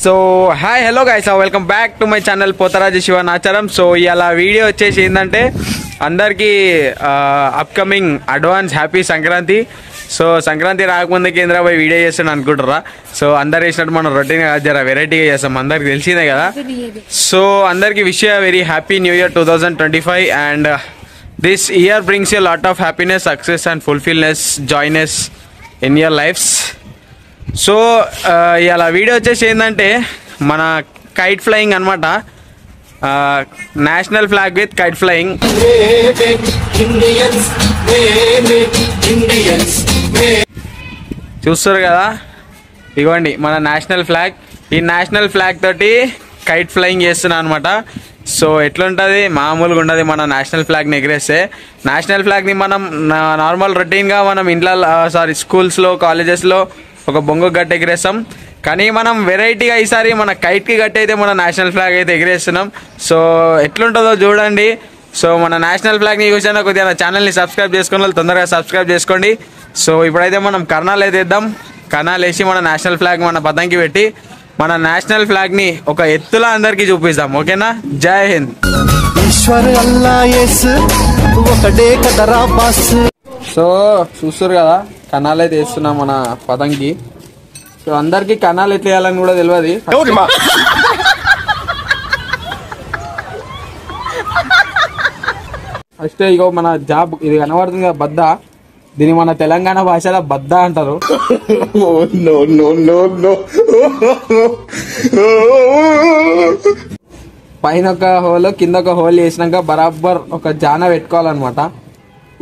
So hi hello guys, welcome back to my channel Potharaju Shivanacharam. So ఇలా video వచ్చేసి ఏంటంటే అందరికీ upcoming advance happy Sankranti. So Sankranti రాకముందే కేంద్రపై వీడియో చేస్తాను అనుకుంటారా? సో అందరు వేసినట్టు మనం రొటీన్ జర వెరైటీగా చేస్తాం, అందరికి తెలిసిందే కదా. సో అందరికీ wish very happy new year 2025 and this year brings you lot of happiness, success and fulfilness, joyness in your lifes. So ఇలా వీడియో వచ్చేసి ఏంటంటే మన కైట్ ఫ్లయింగ్ అనమాట, national flag with kite flying. చూస్తారు కదా, ఇగోండి మన నేషనల్ ఫ్లాగ్. ఈ నేషనల్ ఫ్లాగ్ తోటి కైట్ ఫ్లయింగ్ చేస్తున్నా అనమాట. సో ఎట్లుంటుంది, మామూలుగా ఉండదు మన నేషనల్ ఫ్లాగ్ని ఎగిరేస్తే. నేషనల్ ఫ్లాగ్ని మనం నార్మల్ రొటీన్గా మనం ఇంట్లో స్కూల్స్లో కాలేజెస్లో ఒక బొంగు గట్టి ఎగిరేస్తాం, కానీ మనం వెరైటీగా ఈసారి మన కైట్కి గట్టి అయితే మన నేషనల్ ఫ్లాగ్ అయితే ఎగిరేస్తున్నాం. సో ఎట్లుంటుందో చూడండి. సో మన నేషనల్ ఫ్లాగ్ని చూసినా కొద్దిగా ఛానల్ని సబ్స్క్రైబ్ చేసుకున్న వాళ్ళు తొందరగా సబ్స్క్రైబ్ చేసుకోండి. సో ఇప్పుడైతే మనం కర్నాలు అయితే ఇద్దాం. కర్నాలు వేసి మన నేషనల్ ఫ్లాగ్ మన పతంకి పెట్టి మన నేషనల్ ఫ్లాగ్ని ఒక ఎత్తులా అందరికీ చూపిస్తాం. ఓకేనా? జై హింద్. సో చూస్తారు కదా, కన్నాలు అయితే వేస్తున్నాం మన పతంకి. సో అందరికి కన్నాలు ఎట్లా వేయాలని కూడా తెలియదు. ఫస్ట్ ఇగో మన జాబ్ ఇది కనబడుతుంది కదా, బద్ద. దీన్ని మన తెలంగాణ భాషలో బద్ద అంటారు. పైన ఒక హోల్ కింద ఒక హోల్ వేసినాక బరాబర్ ఒక జాన పెట్టుకోవాలన్నమాట.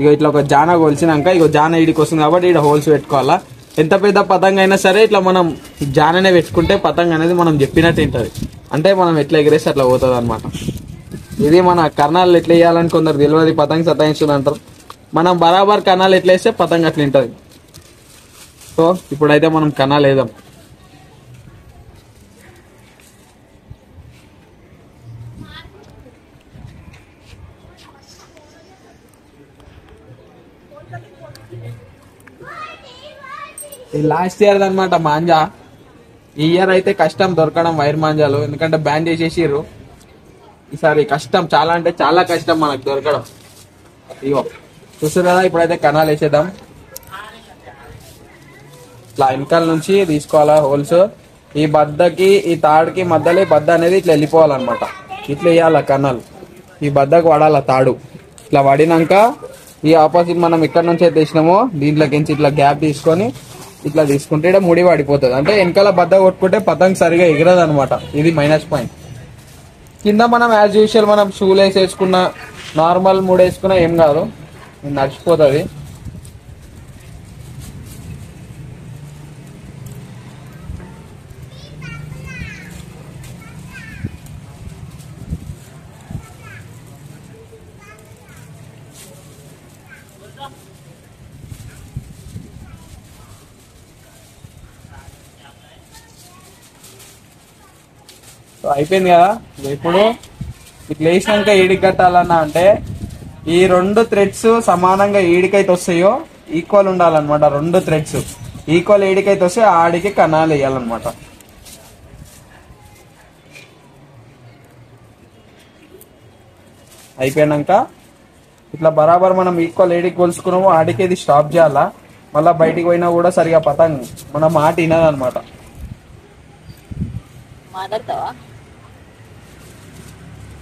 ఇక ఇట్లా ఒక జాన కొలిసినాక ఇక జాన ఈడికి వస్తుంది కాబట్టి ఇక్కడ హోల్స్ పెట్టుకోవాలా. ఎంత పెద్ద పతంగ అయినా సరే ఇట్లా మనం జాననే పెట్టుకుంటే పతంగ అనేది మనం చెప్పినట్టు ఉంటుంది. అంటే మనం ఎట్లా ఎగిరేస్తే అట్లా పోతుంది అనమాట. ఇది మన కర్నాలు ఎట్లా వేయాలని కొందరు తెలియదు, పతంగ సతాయిస్తుంది అంటారు. మనం బరాబర్ కర్నాలు ఎట్లా వేస్తే పతంగ అట్లా ఉంటుంది. సో ఇప్పుడైతే మనం కర్నాలు వేద్దాం. ఇది లాస్ట్ ఇయర్ అనమాట మాంజా. ఈ ఇయర్ అయితే కష్టం దొరకడం వైర్ మాంజాలు, ఎందుకంటే బ్యాన్ చేసేసిర్రు. ఈసారి కష్టం, చాలా అంటే చాలా కష్టం మనకు దొరకడం. ఇగో చూస్తారు కదా, ఇప్పుడైతే కనాలు వేసేద్దాం. ఇట్లా వెనకాల నుంచి తీసుకోవాలా హోల్స్. ఈ బద్దకి ఈ తాడుకి మధ్యలో బద్ద అనేది ఇట్లా వెళ్ళిపోవాలన్నమాట. ఇట్లా వేయాల కన్నాలు, ఈ బద్దకు వాడాల తాడు. ఇట్లా వాడినాక ఈ ఆపోజిట్ మనం ఎక్కడి నుంచి అయితే వేసినామో దీంట్లోకి ఇట్లా గ్యాప్ తీసుకొని ఇట్లా తీసుకుంటే ఇక్కడ ముడి పడిపోతుంది. అంటే వెనకాల బద్ద కొట్టుకుంటే పతంగ సరిగా ఎగరదు అనమాట. ఇది మైనస్ పాయింట్. కింద మనం యాజ్ యూజువల్ మనం షూలు వేసుకున్న నార్మల్ ముడి వేసుకున్నా ఏం కాదు, నడిచిపోతుంది. అయిపోయింది కదా. ఇప్పుడు ఇట్లా వేసినాక ఏడికి కట్టాలన్నా అంటే ఈ రెండు థ్రెడ్స్ సమానంగా ఏడికైతే వస్తాయో ఈక్వల్ ఉండాలన్నమాట. రెండు థ్రెడ్స్ ఈక్వల్ ఏడికైతే వస్తే ఆడికి కన్నాలు వేయాలన్నమాట. అయిపోయినాక ఇట్లా బరాబర్ మనం ఈక్వల్ ఏడికి కొలుసుకున్నామో ఆడికి ఇది స్టాప్ చేయాలా. మళ్ళీ బయటికి పోయినా కూడా సరిగా పతంగ్ మన మాట వినదనమాట.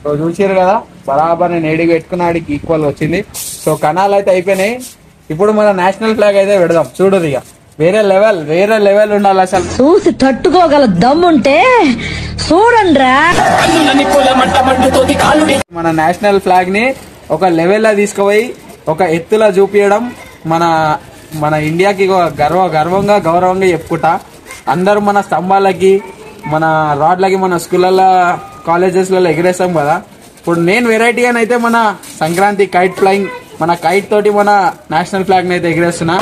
సో చూసారు కదా, బరాబర్ నేను ఏడికి పెట్టుకున్న ఆడికి ఈక్వల్ వచ్చింది. సో కణాలు అయితే అయిపోయినాయి. ఇప్పుడు మన నేషనల్ ఫ్లాగ్ అయితే పెడదాం. చూడు, ఇక వేరే లెవెల్ ఉండాలి. అసలు చూసి తట్టుకోగల దమ్ముంటే చూడండి. మన నేషనల్ ఫ్లాగ్ ని ఒక లెవెల్ లా తీసుకుపోయి ఒక ఎత్తులా చూపించడం మన ఇండియాకి గర్వంగా గౌరవంగా చెప్పుకుంటా. అందరూ మన స్తంభాలకి మన రాడ్లకి మన స్కూళ్ళల్లో కాలేజెస్లలో ఎగిరేస్తాం కదా. ఇప్పుడు నేను వెరైటీగానైతే మన సంక్రాంతి కైట్ ఫ్లయింగ్ మన కైట్ తోటి మన నేషనల్ ఫ్లాగ్ని అయితే ఎగిరేస్తున్నా.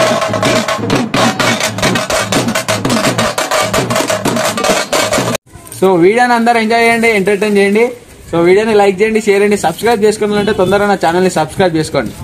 సో వీడియోని అందరూ ఎంజాయ్ చేయండి, ఎంటర్టైన్ చేయండి. సో వీడియోని లైక్ చేయండి, షేర్ చేయండి, సబ్స్క్రైబ్ చేసుకోవాలంటే తొందరగా నా ఛానల్ని సబ్స్క్రైబ్ చేసుకోండి.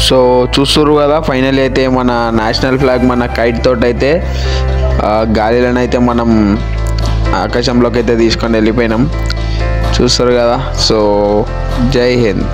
సో చూస్తుర్రు కదా, ఫైనల్ అయితే మన నేషనల్ ఫ్లాగ్ మన కైట్ తోటి అయితే గాలిలోనైతే మనం ఆకాశంలోకి అయితే తీసుకొని వెళ్ళిపోయినాం. చూస్తారు కదా. సో జై హింద్.